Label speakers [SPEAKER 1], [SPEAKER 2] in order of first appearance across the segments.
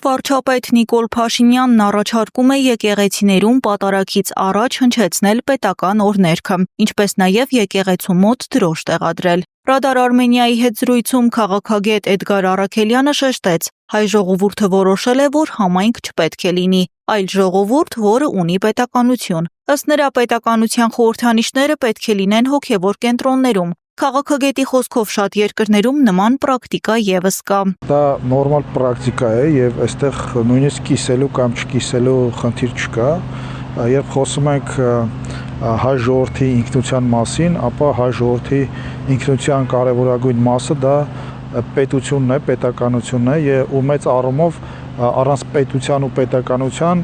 [SPEAKER 1] Վարչապետ Նիկոլ Փաշինյանն առաջարկում է եկեղեցիներում պատարագից առաջ հնչեցնել պետական օրհներգը, ինչպես նաև եկեղեցու մոտ դրոշ տեղադրել։ Ռադար Արմենիայի հետ զրույցում քաղաքագետ Էդգար Առաքելյանը շեշտեց, հայ ժողովուրդը որոշել է, որ համայնք չպետք է լինի, այլ ժողովուրդ, որը ունի պետականություն։ Ըստ նրա, պետականության խորհրդանիշները պետք է լինեն հոգևոր կենտրոններում։ Քաղաքագետի խոսքով շատ երկրներում նման պրակտիկա ևս կա։
[SPEAKER 2] Դա նորմալ պրակտիկա է եւ այստեղ նույնիսկ կիսելու կամ չկիսելու խնդիր չկա։ Երբ խոսում ենք հայ ժողովրդի ինքնության մասին, ապա հայ ժողովրդի ինքնության կարևորագույն մասը դա պետությունն է, պետականությունն է եւ ու մեծ առումով առանց պետության ու պետականության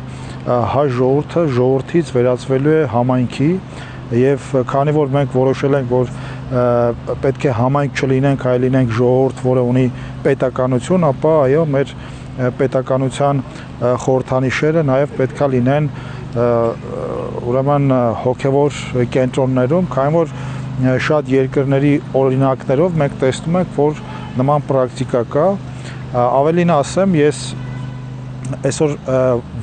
[SPEAKER 2] հայ ժողովուրդը ժողովրդից վերածվելու է համայնքի եւ քանի որ մենք որոշել ենք, որ պետք է համայնք չլինենք, այլ լինենք ժողովուրդ, որը ունի պետականություն, ապա այո, մեր պետականության խորհրդանիշերը նաև պետքա լինեն ուրեմն հոգևոր կենտրոններում, քանի որ շատ երկրների օրինակներով մենք տեսնում ենք, որ նման պրակտիկա կա։ Ավելին ասեմ, ես այսօր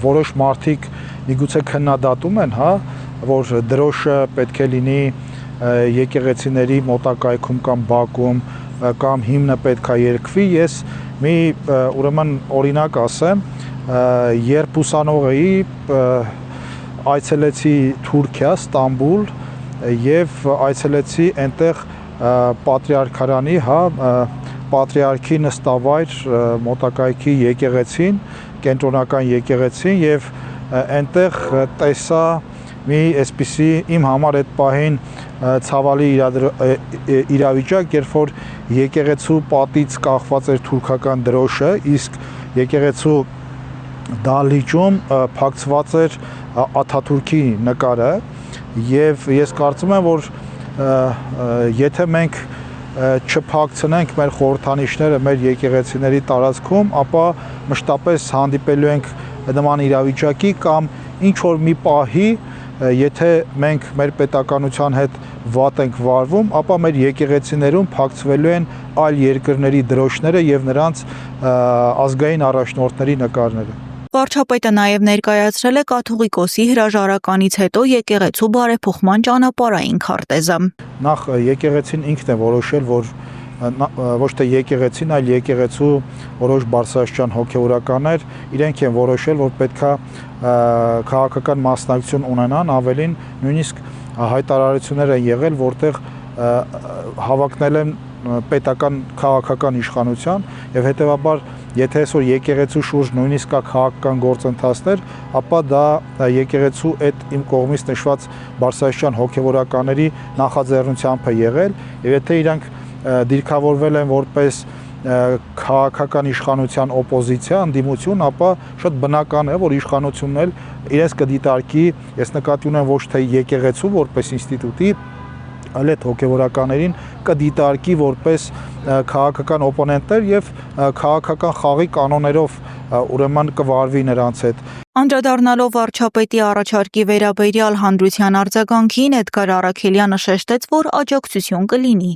[SPEAKER 2] որոշ մարդիկ միգուցե քննադատում են, որ դրոշը պետք է լինի եկեղեցիների մոտակայքում կամ բակում կամ հիմնը պետք է երգվի, ես մի ուրեմն օրինակ ասեմ, երբ ուսանող էի, այցելեցի Թուրքիա, Ստամբուլ եւ այցելեցի այնտեղ պատրիարքարանի, պատրիարքի նստավայր մոտակայքի եկեղեցին, կենտրոնական եկեղեցին եւ այնտեղ տեսա մի այսպիսի իմ համար այդ պահին ցավալի իրավիճակ, երբ որ եկեղեցու պատից կախված էր թուրքական դրոշը, իսկ եկեղեցու դահլիճում փակցված էր Աթաթուրքի նկարը եւ ես կարծում եմ, որ եթե մենք չփակցնենք մեր խորհրդանիշները մեր եկեղեցիների տարածքում, ապա մշտապես հանդիպելու ենք նման իրավիճակի կամ ինչ որ մի պահի եթե մենք մեր պետականության հետ վատ ենք վարվում, ապա մեր եկեղեցիներում փակցվելու են այլ երկրների դրոշները եւ նրանց ազգային առաջնորդների նկարները։
[SPEAKER 1] Վարչապետը նաև ներկայացրել է կաթողիկոսի հրաժարականից հետո եկեղեցու բարեփոխման ճանապարհային քարտեզը։
[SPEAKER 2] Նախ եկեղեցին ինքն է որոշել, որ ոչ թե եկեղեցին, այլ եկեղեցու որոշ բարձրաստիճան հոգևորականներ իրենք են որոշել, որ պետքա քաղաքական մասնակցություն ունենան, ավելին նույնիսկ հայտարարություններ են եղել, որտեղ հավակնել են պետական քաղաքական իշխանության եւ հետեւաբար եթե այսօր եկեղեցու շուրջ նույնիսկ կա քաղաքական գործընթացներ, ապա դա եկեղեցու այդ իմ կողմից նշված բարձրաստիճան հոգևորականների նախաձեռնությամբ է եղել եւ եթե իրանք դիրքավորվել են որպես քաղաքական իշխանության օպոզիցիա, ընդդիմություն, ապա շատ բնական է, որ իշխանությունն էլ իրենց կդիտարկի, ես նկատի ունեմ ոչ թե եկեղեցու որպես ինստիտուտի, այլ այդ հոգևորականներին կդիտարկի որպես քաղաքական օպոնենտներ եւ քաղաքական խաղի կանոններով ուրեմն կվարվի նրանց հետ։
[SPEAKER 1] Անդրադառնալով վարչապետի առաջարկի վերաբերյալ հանրության արձագանքին, Էդգար Առաքելյանը շեշտեց, որ աջակցություն կլինի։